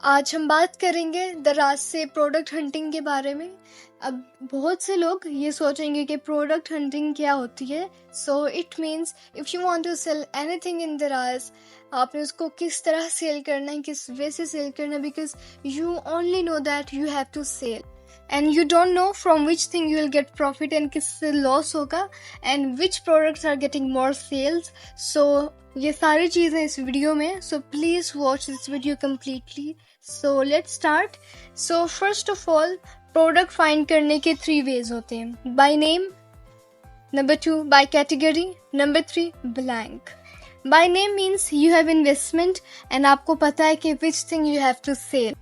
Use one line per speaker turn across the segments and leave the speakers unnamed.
आज हम बात करेंगे दराज से प्रोडक्ट हंटिंग के बारे में। अब बहुत से लोग ये सोचेंगे कि प्रोडक्ट हंटिंग क्या होती है। So it means if you want to sell anything in Daraz, आपने उसको किस तरह सेल करना है, किस वे से सेल करना है, because you only know that you have to sell and you don't know from which thing you will get profit and किससे लॉस होगा and which products are getting more sales. So ये सारी चीज़ें इस video में, so please watch this video completely. So let's start. So first of all, product find करने के 3 ways होते हैं: by name, number 2 by category, number 3 blank. By name means you have investment and आपको पता है कि which thing you have to sell.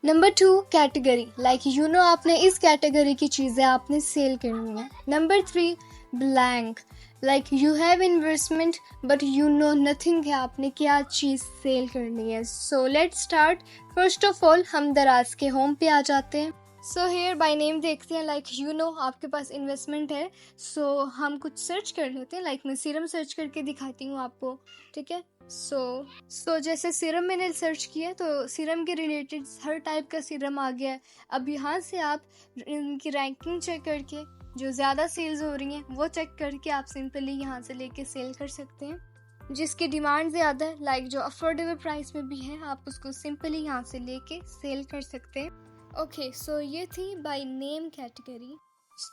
Number 2 category, like you know आपने इस कैटेगरी की चीज़ें आपने सेल करनी है। Number 3 blank, like you have investment but you know nothing है आपने क्या चीज़ सेल करनी है। So let's start. First of all हम दराज के होम पे आ जाते हैं। सो हेयर बाय नेम देखते हैं, लाइक यू नो आपके पास इन्वेस्टमेंट है। सो हम कुछ सर्च कर लेते हैं, लाइक मैं सीरम सर्च करके दिखाती हूँ आपको, ठीक है। सो जैसे सीरम मैंने सर्च किया तो सीरम के रिलेटेड हर टाइप का सीरम आ गया है। अब यहाँ से आप इनकी रैंकिंग चेक करके जो ज़्यादा सेल्स हो रही हैं वो चेक करके आप सिंपली यहाँ से लेके सेल कर सकते हैं। जिसकी डिमांड ज़्यादा है, लाइक जो अफोर्डेबल प्राइस में भी है, आप उसको सिंपली यहाँ से लेके सेल कर सकते हैं। ओके, सो ये थी बाय नेम कैटेगरी।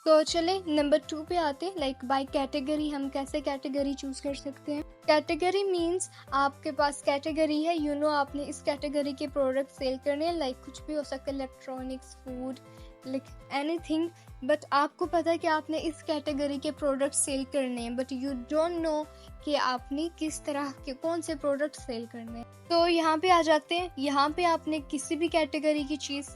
तो चले नंबर 2 पे आते हैं, लाइक बाय कैटेगरी हम कैसे कैटेगरी चूज कर सकते हैं। कैटेगरी मीन्स आपके पास कैटेगरी है, यू नो आपने इस कैटेगरी के प्रोडक्ट सेल करने हैं, लाइक कुछ भी हो सकता है, electronics, food, like anything, but आपको पता है कि आपने इस कैटेगरी के प्रोडक्ट सेल करने हैं, बट यू डोंट नो कि आपने किस तरह के कौन से प्रोडक्ट सेल करने हैं। तो यहाँ पे आ जाते हैं। यहाँ पे आपने किसी भी कैटेगरी की चीज़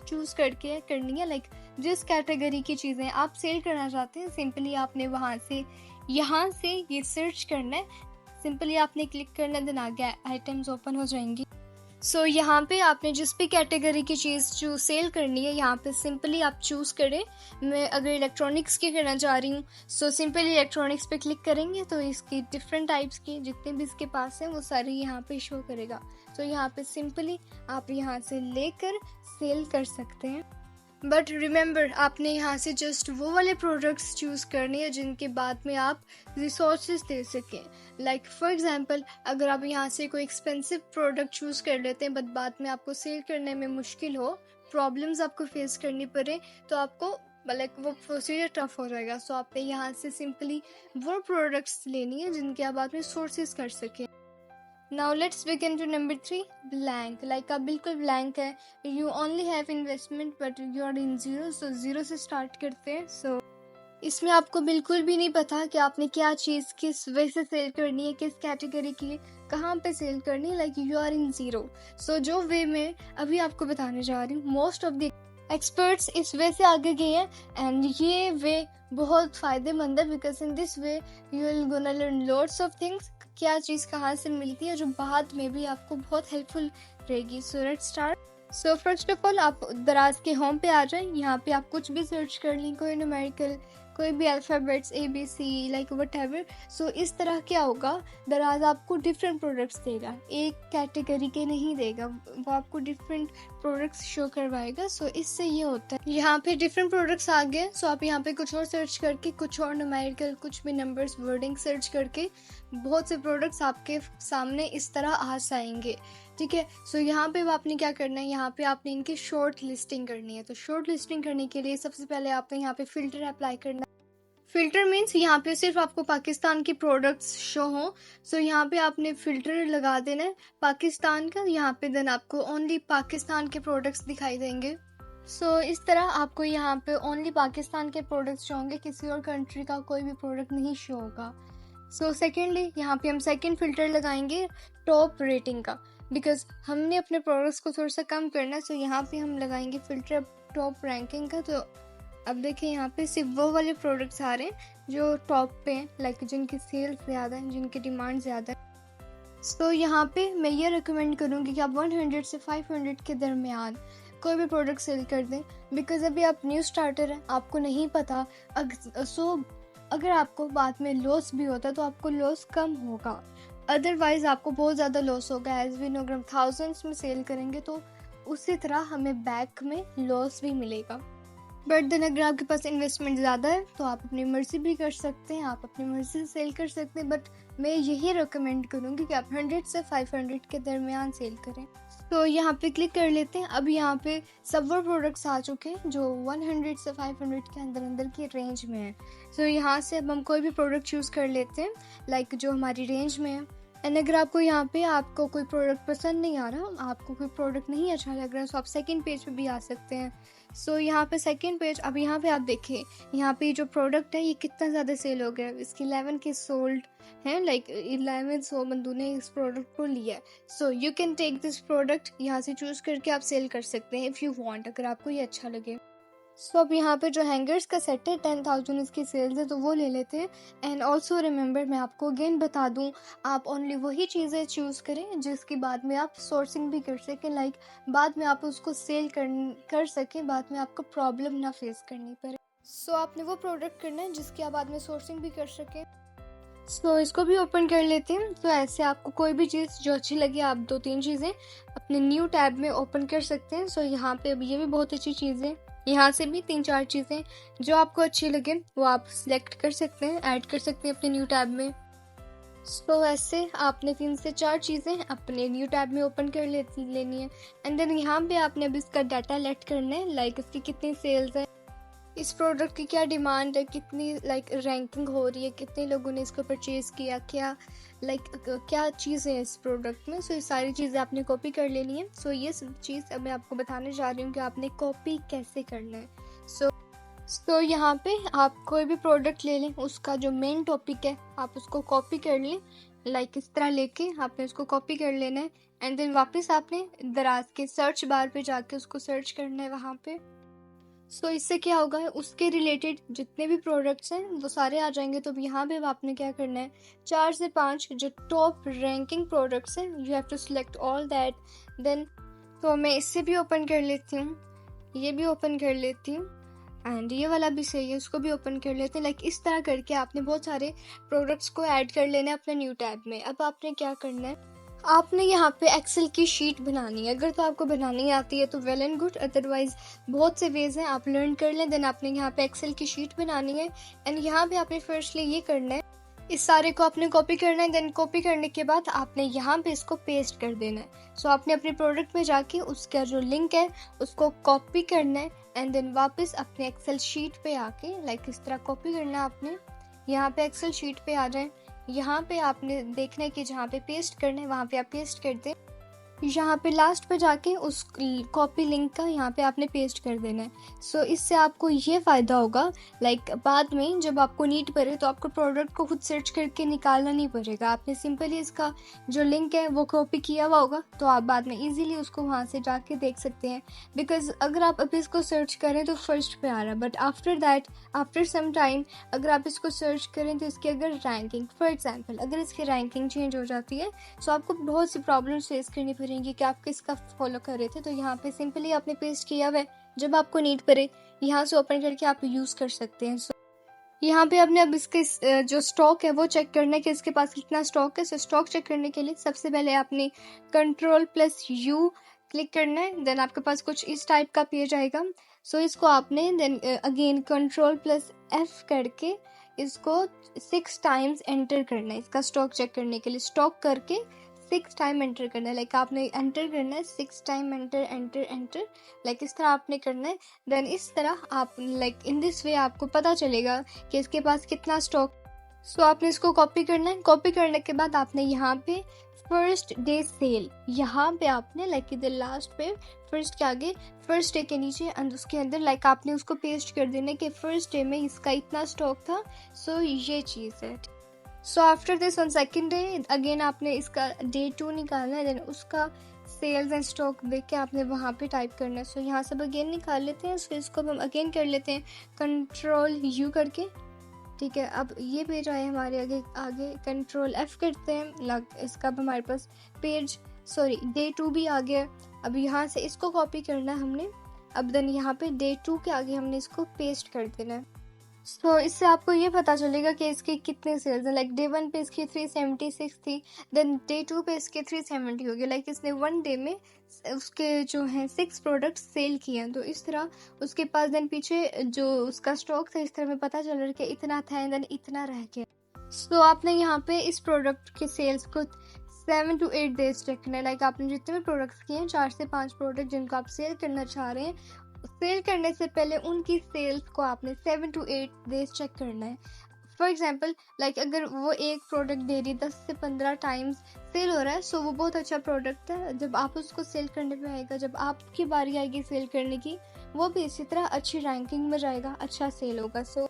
चूज करके करनी है, लाइक जिस कैटेगरी की चीज़ें आप सेल करना चाहते हैं, सिंपली आपने वहाँ से यहाँ से ये सर्च करना है, सिंपली आपने क्लिक करना है, देन आगे आइटम्स ओपन हो जाएंगी। सो यहाँ पे आपने जिस भी कैटेगरी की चीज़ जो सेल करनी है, यहाँ पे सिंपली आप चूज़ करें। मैं अगर इलेक्ट्रॉनिक्स की करना चाह रही हूँ, सो सिंपली इलेक्ट्रॉनिक्स पे क्लिक करेंगे तो इसकी डिफरेंट टाइप्स की जितने भी इसके पास हैं वो सारी यहाँ पे शो करेगा। तो यहाँ पे सिंपली आप यहाँ से लेकर सेल कर सकते हैं। बट रिमेंबर, आपने यहाँ से जस्ट वो वाले प्रोडक्ट्स चूज़ करने हैं जिनके बाद में आप रिसोर्सेज दे सकें। लाइक फॉर एग्जांपल, अगर आप यहाँ से कोई एक्सपेंसिव प्रोडक्ट चूज़ कर लेते हैं बट बाद में आपको सेल करने में मुश्किल हो, प्रॉब्लम्स आपको फेस करनी पड़े, तो आपको लाइक वो प्रोसीजर टफ हो जाएगा। सो आपने यहाँ से सिंपली वो प्रोडक्ट्स लेनी है जिनके आप बाद में सोर्सेज कर सकें। Now let's begin to number 3 blank, like आप बिल्कुल ब्लैंक है, you only have investment but you are in zero. So zero से स्टार्ट करते हैं। सो इसमें आपको बिल्कुल भी नहीं पता कि आपने क्या चीज़ किस वे से सेल करनी है, किस कैटेगरी की कहाँ पे सेल करनी है, like you are in zero. So जो वे में अभी आपको बताने जा रही हूँ, मोस्ट ऑफ द एक्सपर्ट्स इस वे से आगे गए हैं एंड ये वे बहुत फ़ायदेमंद है, because in this way you will gonna learn lots of things, क्या चीज़ कहाँ से मिलती है, जो बाद में भी आपको बहुत हेल्पफुल रहेगी। सो let's start. So first of all आप दराज के होम पे आ जाएं। यहाँ पे आप कुछ भी सर्च कर लें, कोई न्यूमेरिकल, कोई भी अल्फ़ाबेट्स ABC, लाइक व्हाटएवर। सो इस तरह क्या होगा, दराज आपको डिफरेंट प्रोडक्ट्स देगा, एक कैटेगरी के नहीं देगा, वो आपको डिफरेंट प्रोडक्ट्स शो करवाएगा। सो इससे ये होता है, यहाँ पे डिफरेंट प्रोडक्ट्स आ गए। सो आप यहाँ पे कुछ और सर्च करके, कुछ और न्यूमेरिकल, कुछ भी नंबर्स, वर्डिंग सर्च करके बहुत से प्रोडक्ट्स आपके सामने इस तरह आ जाएंगे, ठीक है। सो यहाँ पे आपने क्या करना है, यहाँ पे आपने इनकी शॉर्ट लिस्टिंग करनी है। तो शॉर्ट लिस्टिंग करने के लिए सबसे पहले आपने यहाँ पे फिल्टर अप्लाई करना है। फिल्टर मीन्स यहाँ पे सिर्फ आपको पाकिस्तान के प्रोडक्ट्स शो हो। सो यहाँ पे आपने फिल्टर लगा देना है पाकिस्तान का, यहाँ पे देन आपको ओनली पाकिस्तान के प्रोडक्ट्स दिखाई देंगे। सो इस तरह आपको यहाँ पे ओनली पाकिस्तान के प्रोडक्ट्स शो होंगे, किसी और कंट्री का कोई भी प्रोडक्ट नहीं शो होगा। सो सेकेंडली यहाँ पे हम सेकेंड फिल्टर लगाएंगे टॉप रेटिंग का, बिकॉज हमने अपने प्रोडक्ट्स को थोड़ा सा कम करना है। सो यहाँ पे हम लगाएंगे फिल्टर टॉप रैंकिंग का। तो अब देखिए यहाँ पे सिर्फ वो वाले प्रोडक्ट्स आ रहे हैं जो टॉप पे हैं, लाइक जिनकी सेल्स ज़्यादा है, जिनकी डिमांड ज़्यादा है। सो यहाँ पे मैं ये रिकमेंड करूँगी कि आप 100 से 500 के दरमियान कोई भी प्रोडक्ट सेल कर दें, बिकॉज अभी आप न्यू स्टार्टर हैं, आपको नहीं पता। अगर आपको बाद में लॉस भी होता है तो आपको लॉस कम होगा, अदरवाइज आपको बहुत ज़्यादा लॉस होगा। एज वी नो, अगर हम थाउजेंड्स में सेल करेंगे तो उसी तरह हमें बैक में लॉस भी मिलेगा। बट देन अगर आपके पास इन्वेस्टमेंट ज़्यादा है तो आप अपनी मर्जी भी कर सकते हैं, आप अपनी मर्जी से सेल कर सकते हैं। बट मैं यही रिकमेंड करूँगी कि आप 100 से 500 के दरमियान सेल करें। तो यहाँ पे क्लिक कर लेते हैं। अब यहाँ पे सब वो प्रोडक्ट्स आ चुके हैं जो 100 से 500 के अंदर अंदर की रेंज में है। तो यहाँ से अब हम कोई भी प्रोडक्ट चूज़ कर लेते हैं लाइक जो हमारी रेंज में है। एंड अगर आपको यहाँ पे आपको कोई प्रोडक्ट पसंद नहीं आ रहा, आपको कोई प्रोडक्ट नहीं अच्छा लग रहा, तो आप सेकंड पेज पे भी आ सकते हैं। सो यहाँ पे सेकंड पेज, अब यहाँ पे आप देखिए यहाँ पे जो प्रोडक्ट है ये कितना ज़्यादा सेल हो गया। इसकी 11 के सोल्ड हैं, लाइक 1100 बंदों ने इस प्रोडक्ट को लिया है। So you can take this product, यहाँ से चूज़ करके आप सेल कर सकते हैं इफ़ यू वांट, अगर आपको ये अच्छा लगे। सो अब यहाँ पे जो हैंगर्स का सेट है 10,000 इसकी सेल्स है, तो वो ले लेते हैं। एंड ऑल्सो रिमेंबर, मैं आपको अगेन बता दूँ, आप ओनली वही चीज़ें चूज़ करें जिसकी बाद में आप सोर्सिंग भी कर सकें, लाइक बाद में आप उसको सेल कर सकें, बाद में आपको प्रॉब्लम ना फेस करनी पड़े। सो आपने वो प्रोडक्ट करना है जिसकी आप बाद में सोर्सिंग भी कर सकें। सो इसको भी ओपन कर लेते हैं। तो ऐसे आपको कोई भी चीज़ जो अच्छी लगे, आप 2-3 चीज़ें अपने न्यू टैब में ओपन कर सकते हैं। सो यहाँ पे अब ये भी बहुत अच्छी चीज़ है, यहाँ से भी 3-4 चीज़ें जो आपको अच्छी लगे वो आप सिलेक्ट कर सकते हैं, ऐड कर सकते हैं अपने न्यू टैब में। सो ऐसे आपने 3 से 4 चीज़ें अपने न्यू टैब में ओपन कर लेनी है। एंड देन यहाँ पे आपने अब इसका डाटा लेट करना है, लाइक इसकी कितनी सेल्स है, इस प्रोडक्ट की क्या डिमांड है, कितनी लाइक रैंकिंग हो रही है, कितने लोगों ने इसको परचेज़ किया, क्या क्या चीज़ है इस प्रोडक्ट में। सो ये सारी चीज़ें आपने कॉपी कर लेनी है। सो ये सब चीज़ अब मैं आपको बताने जा रही हूँ कि आपने कॉपी कैसे करना है। सो यहाँ पे आप कोई भी प्रोडक्ट ले लें, उसका जो मेन टॉपिक है आप उसको कॉपी कर लें, लाइक इस तरह लेके आपने उसको कॉपी कर लेना है। एंड देन वापस आपने दराज के सर्च बार पे जाके उसको सर्च करना है वहाँ पे। सो इससे क्या होगा, उसके रिलेटेड जितने भी प्रोडक्ट्स हैं वो सारे आ जाएंगे। तो यहाँ पे आपने क्या करना है, 4 से 5 जो टॉप रैंकिंग प्रोडक्ट्स हैं, you have to select all that. Then तो मैं इससे भी ओपन कर लेती हूँ, ये भी ओपन कर लेती हूँ, एंड ये वाला भी सही है, उसको भी ओपन कर लेते हैं। लाइक इस तरह करके आपने बहुत सारे प्रोडक्ट्स को ऐड कर लेना है अपने न्यू टैब में। अब आपने क्या करना है, आपने यहाँ पे एक्सेल की शीट बनानी है। अगर तो आपको बनानी आती है तो वेल एंड गुड, अदरवाइज बहुत से वेज हैं, आप लर्न कर लें। देन आपने यहाँ पे एक्सेल की शीट बनानी है। एंड यहाँ पे आपने फर्स्टली ये करना है, इस सारे को आपने कॉपी करना है। देन कॉपी करने के बाद आपने यहाँ पे इसको पेस्ट कर देना है। सो आपने अपने प्रोडक्ट में जाके उसका जो लिंक है उसको कॉपी करना है। एंड देन वापस अपने एक्सेल शीट पे आके लाइक इस तरह कॉपी करना है आपने, यहाँ पे एक्सेल शीट पे आ जाए। यहाँ पे आपने देखना है कि जहाँ पे पेस्ट करना है वहाँ पे आप पेस्ट कर दें। यहाँ पे लास्ट पे जाके उस कॉपी लिंक का यहाँ पे आपने पेस्ट कर देना है। सो इससे आपको ये फ़ायदा होगा, लाइक बाद में जब आपको नीड पड़े तो आपको प्रोडक्ट को खुद सर्च करके निकालना नहीं पड़ेगा। आपने सिंपली इसका जो लिंक है वो कॉपी किया हुआ होगा, तो आप बाद में इजीली उसको वहाँ से जाके देख सकते हैं। बिकॉज अगर आप अभी इसको सर्च करें तो फर्स्ट पे आ रहा है, but after that after some time अगर आप इसको सर्च करें तो इसकी अगर रैंकिंग, फॉर एग्जाम्पल अगर इसकी रैंकिंग चेंज हो जाती है तो आपको बहुत सी प्रॉब्लम्स फेस करनी पड़ेंगी कि आप किसका फॉलो कर रहे थे। तो यहाँ पे सिंपली आपने पेस्ट किया हुआ है, जब आपको नीड पड़े यहाँ से ओपन करके आप यूज़ कर सकते हैं। सो यहाँ पे आपने अब इसके जो स्टॉक है वो चेक करना है कि इसके पास कितना स्टॉक है। सो स्टॉक चेक करने के लिए सबसे पहले आपने Ctrl+U क्लिक करना है। देन आपके पास कुछ इस टाइप का पेज आएगा। सो इसको आपने देन अगेन Ctrl+F करके इसको 6 टाइम्स एंटर करना है। इसका स्टॉक चेक करने के लिए स्टॉक करके 6 टाइम एंटर करना है, लाइक आपने एंटर करना है 6 टाइम एंटर, लाइक इस तरह आपने करना है। देन इस तरह आप लाइक इन दिस वे आपको पता चलेगा कि इसके पास कितना स्टॉक। सो आपने इसको कॉपी करना है। कॉपी करने के बाद आपने यहाँ पे फर्स्ट डे सेल, यहाँ पे आपने लाइक इधर लास्ट पे फर्स्ट के आगे फर्स्ट डे के नीचे एंड उसके अंदर लाइक आपने उसको पेस्ट कर देना कि फर्स्ट डे में इसका इतना स्टॉक था। सो ये चीज़ है। So after this on second day again आपने इसका Day 2 निकालना है। देन उसका सेल्स एंड स्टॉक देख के आपने वहाँ पे टाइप करना है। सो यहाँ सब अगेन निकाल लेते हैं। सो इसको हम अगेन कर लेते हैं Ctrl+U करके, ठीक है। अब ये पेज आए हमारे आगे Ctrl+F करते हैं, लग इसका अब हमारे पास पेज Day 2 भी आ गया। अब यहाँ से इसको कॉपी करना है हमने। अब देन यहाँ पे Day 2 के आगे हमने इसको पेस्ट कर देना है। सो इससे आपको ये पता चलेगा कि इसकी कितने सेल्स हैं। लाइक डे 1 पे इसकी 376 थी, देन डे 2 पे इसके 370 हो गए। लाइक इसने 1 डे में उसके जो हैं 6 प्रोडक्ट्स सेल किए हैं। तो इस तरह उसके पास देन पीछे जो उसका स्टॉक था, इस तरह में पता चल रहा है कि इतना था एंड देन इतना रह गया। सो आपने यहाँ पे इस प्रोडक्ट के सेल्स को 7 to 8 डेज चेक करना है। लाइक आपने जितने भी प्रोडक्ट्स किए हैं, 4 से 5 प्रोडक्ट जिनको आप सेल करना चाह रहे हैं, सेल करने से पहले उनकी सेल्स को आपने 7 to 8 डेज चेक करना है। फॉर एग्जाम्पल लाइक अगर वो एक प्रोडक्ट डेली 10 से 15 टाइम्स सेल हो रहा है, सो वो बहुत अच्छा प्रोडक्ट है। जब आप उसको सेल करने पे आएगा, जब आपकी बारी आएगी सेल करने की, वो भी इसी तरह अच्छी रैंकिंग में जाएगा, अच्छा सेल होगा। सो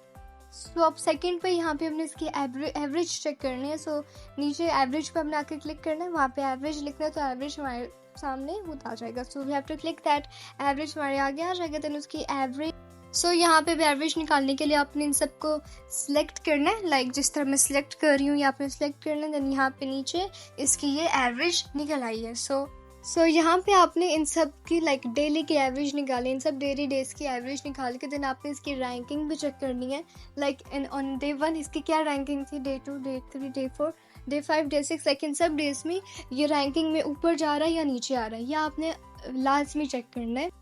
अब सेकंड पे यहाँ पे हमने इसकी एवरेज चेक करनी है। सो नीचे एवरेज पे हमने आके क्लिक करना है, वहाँ पे एवरेज लिखना है, तो एवरेज हमारे सामने वो आ जाएगा। So we have to click that, average हमारे आगे आ जाएगा। देन उसकी एवरेज, सो यहाँ पे भी एवरेज निकालने के लिए आपने इन सबको सिलेक्ट करना है। लाइक जिस तरह मैं सिलेक्ट कर रही हूँ, ये आपने सिलेक्ट करना है। देन यहाँ पे नीचे इसकी ये एवरेज निकल आई है। सो यहाँ पे आपने इन सब की लाइक डेली की एवरेज निकाली, इन सब डेली डेज की एवरेज निकाल के देन आपने इसकी रैंकिंग भी चेक करनी है। लाइक ऑन डे 1 इसकी क्या रैंकिंग थी, day 2, day 3, day 4, day 5, day 6, like in सब डेज में ये रैंकिंग में ऊपर जा रहा है या नीचे आ रहा है, या आपने लाजमी चेक करना है।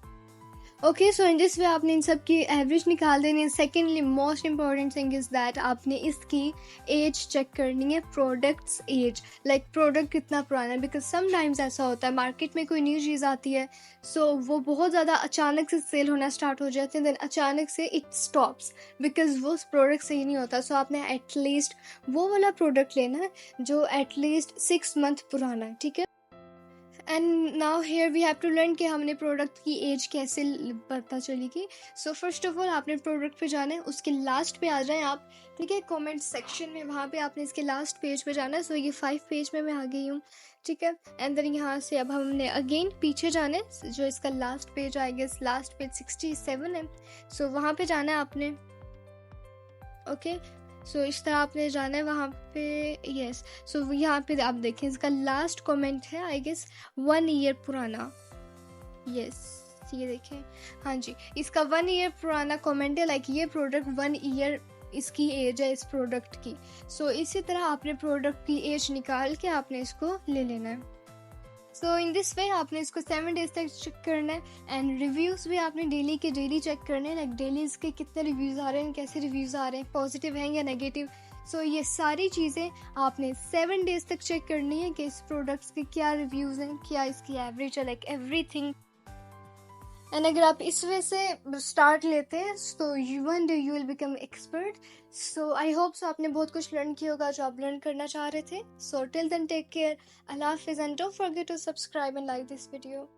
Okay, so in this way आपने इन सब की एवरेज निकाल देनी है। Secondly most important thing is that आपने इसकी एज चेक करनी है, प्रोडक्ट्स एज, लाइक प्रोडक्ट कितना पुराना है। बिकॉज समटाइम्स ऐसा होता है मार्केट में कोई न्यू चीज़ आती है, सो वो बहुत ज़्यादा अचानक से सेल होना स्टार्ट हो जाते हैं, देन अचानक से इट स्टॉप्स बिकॉज वो प्रोडक्ट सही नहीं होता। सो आपने एटलीस्ट वो वाला प्रोडक्ट लेना है जो एटलीस्ट 6 मंथ पुराना है, ठीक है। And now here we have to learn कि हमने प्रोडक्ट की एज कैसे पता चलेगी। सो फर्स्ट ऑफ ऑल आपने प्रोडक्ट पे जाना है, उसके लास्ट पे आ जाएं आप, ठीक है, कमेंट सेक्शन में, वहाँ पे आपने इसके लास्ट पेज पे जाना है। सो ये 5 पेज में मैं आ गई हूँ, ठीक है। एंड देन यहाँ से अब हमने अगेन पीछे जाना है, जो इसका लास्ट पेज आएगा, इस लास्ट पेज 67 है। सो वहाँ पे जाना है आपने, ओके। सो इस तरह आपने जाना है वहाँ पे, यस। सो यहाँ पे आप देखें इसका लास्ट कमेंट है आई गेस 1 ईयर पुराना, यस, ये देखें, हाँ जी, इसका 1 ईयर पुराना कमेंट है। लाइक ये प्रोडक्ट 1 ईयर इसकी एज है इस प्रोडक्ट की। सो इसी तरह आपने प्रोडक्ट की एज निकाल के आपने इसको ले लेना है। सो इन दिस वे आपने इसको 7 डेज तक चेक करना है। एंड रिव्यूज़ भी आपने डेली के डेली चेक करने हैं। लाइक डेली इसके कितने रिव्यूज़ आ रहे हैं, कैसे रिव्यूज़ आ रहे हैं, पॉजिटिव हैं या नेगेटिव। सो ये सारी चीज़ें आपने 7 डेज तक चेक करनी है कि इस प्रोडक्ट्स के क्या रिव्यूज़ हैं, क्या इसकी एवरेज है, लाइक एवरीथिंग। एंड अगर आप इस वे से स्टार्ट लेते हैं तो one day you will become expert. So I hope so आपने बहुत कुछ लर्न किया होगा जो आप लर्न करना चाह रहे थे। So till then take care, अल्लाह हाफिज़, and don't forget to subscribe and like this video.